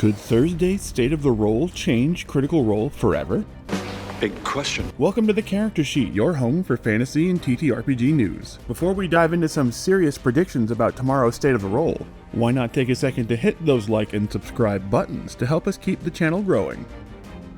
Could Thursday's State of the Role change Critical Role forever? Big question. Welcome to the Character Sheet, your home for fantasy and TTRPG news. Before we dive into some serious predictions about tomorrow's State of the Role, why not take a second to hit those like and subscribe buttons to help us keep the channel growing?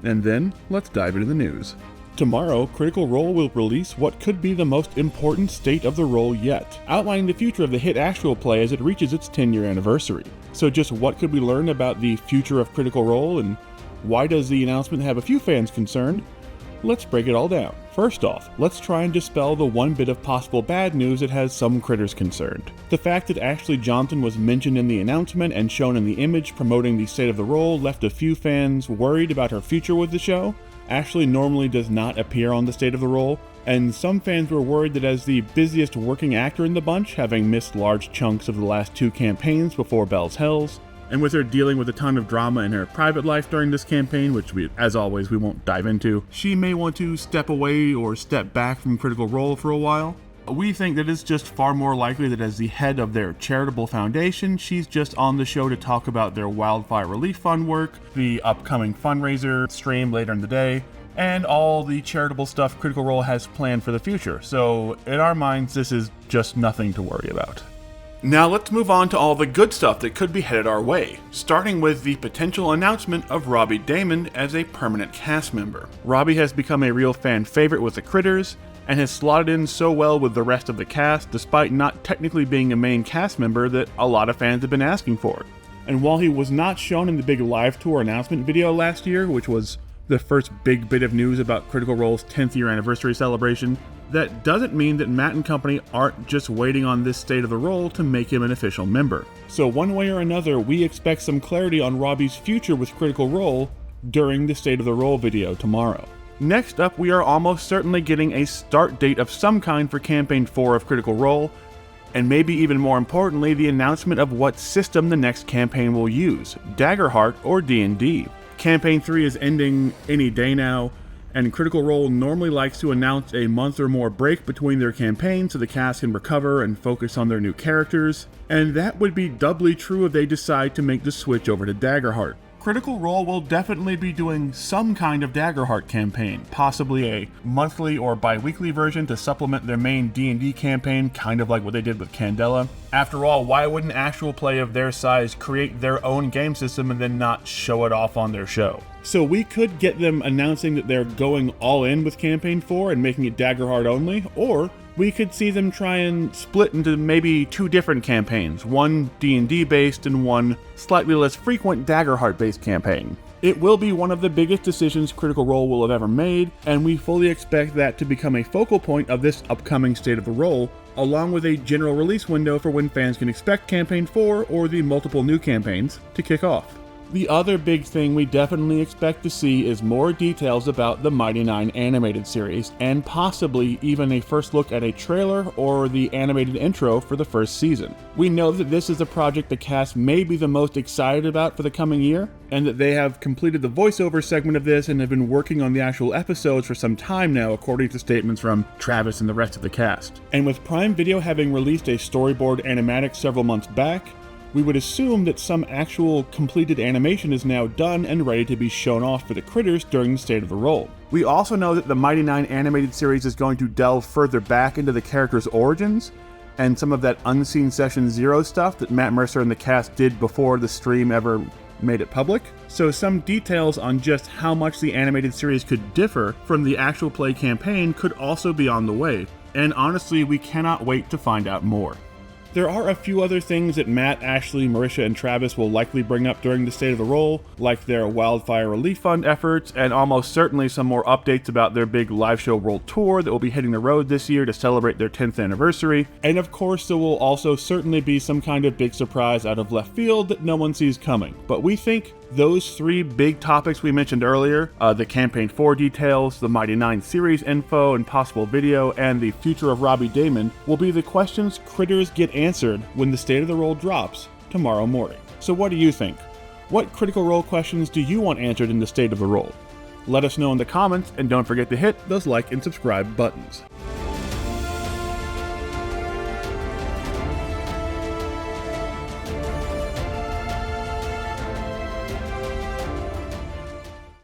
And then, let's dive into the news. Tomorrow, Critical Role will release what could be the most important State of the Role yet, outlining the future of the hit actual play as it reaches its 10-year anniversary. So just what could we learn about the future of Critical Role, and why does the announcement have a few fans concerned? Let's break it all down. First off, let's try and dispel the one bit of possible bad news that has some critters concerned. The fact that Ashley Johnson was mentioned in the announcement and shown in the image promoting the State of the Role left a few fans worried about her future with the show. Ashley normally does not appear on the State of the Role, and some fans were worried that as the busiest working actor in the bunch, having missed large chunks of the last two campaigns before Bell's Hells, and with her dealing with a ton of drama in her private life during this campaign, which as always, we won't dive into, she may want to step away or step back from Critical Role for a while. We think that it's just far more likely that as the head of their charitable foundation, she's just on the show to talk about their wildfire relief fund work, the upcoming fundraiser stream later in the day, and all the charitable stuff Critical Role has planned for the future. So in our minds, this is just nothing to worry about. Now let's move on to all the good stuff that could be headed our way, starting with the potential announcement of Robbie Daymond as a permanent cast member. Robbie has become a real fan favorite with the critters, and has slotted in so well with the rest of the cast despite not technically being a main cast member that a lot of fans have been asking for. And while he was not shown in the big live tour announcement video last year, which was the first big bit of news about Critical Role's 10th year anniversary celebration, that doesn't mean that Matt and company aren't just waiting on this State of the Role to make him an official member. So one way or another, we expect some clarity on Robbie's future with Critical Role during the State of the Role video tomorrow. Next up, we are almost certainly getting a start date of some kind for Campaign 4 of Critical Role, and maybe even more importantly, the announcement of what system the next campaign will use, Daggerheart or D&D. Campaign 3 is ending any day now, and Critical Role normally likes to announce a month or more break between their campaigns so the cast can recover and focus on their new characters, and that would be doubly true if they decide to make the switch over to Daggerheart. Critical Role will definitely be doing some kind of Daggerheart campaign, possibly a monthly or bi-weekly version to supplement their main D&D campaign, kind of like what they did with Candela. After all, why would an actual play of their size create their own game system and then not show it off on their show? So we could get them announcing that they're going all in with Campaign 4 and making it Daggerheart only, or we could see them try and split into maybe two different campaigns, one D&D based and one slightly less frequent Daggerheart based campaign. It will be one of the biggest decisions Critical Role will have ever made, and we fully expect that to become a focal point of this upcoming State of the Role, along with a general release window for when fans can expect Campaign 4 or the multiple new campaigns to kick off. The other big thing we definitely expect to see is more details about the Mighty Nein Animated series, and possibly even a first look at a trailer or the animated intro for the first season. We know that this is a project the cast may be the most excited about for the coming year, and that they have completed the voiceover segment of this and have been working on the actual episodes for some time now, according to statements from Travis and the rest of the cast. And with Prime Video having released a storyboard animatic several months back, we would assume that some actual completed animation is now done and ready to be shown off for the critters during the State of the Role. We also know that the Mighty Nein Animated series is going to delve further back into the characters' origins, and some of that Unseen Session Zero stuff that Matt Mercer and the cast did before the stream ever made it public. So some details on just how much the animated series could differ from the actual play campaign could also be on the way, and honestly, we cannot wait to find out more. There are a few other things that Matt, Ashley, Marisha, and Travis will likely bring up during the State of the Role, like their Wildfire Relief Fund efforts, and almost certainly some more updates about their big live show world tour that will be hitting the road this year to celebrate their 10th anniversary. And of course, there will also certainly be some kind of big surprise out of left field that no one sees coming. But we think those three big topics we mentioned earlier, the Campaign 4 details, the Mighty Nein series info and possible video, and the future of Robbie Daymond, will be the questions critters get answered when the State of the Role drops tomorrow morning. So what do you think? What Critical Role questions do you want answered in the State of the Role? Let us know in the comments, and don't forget to hit those like and subscribe buttons.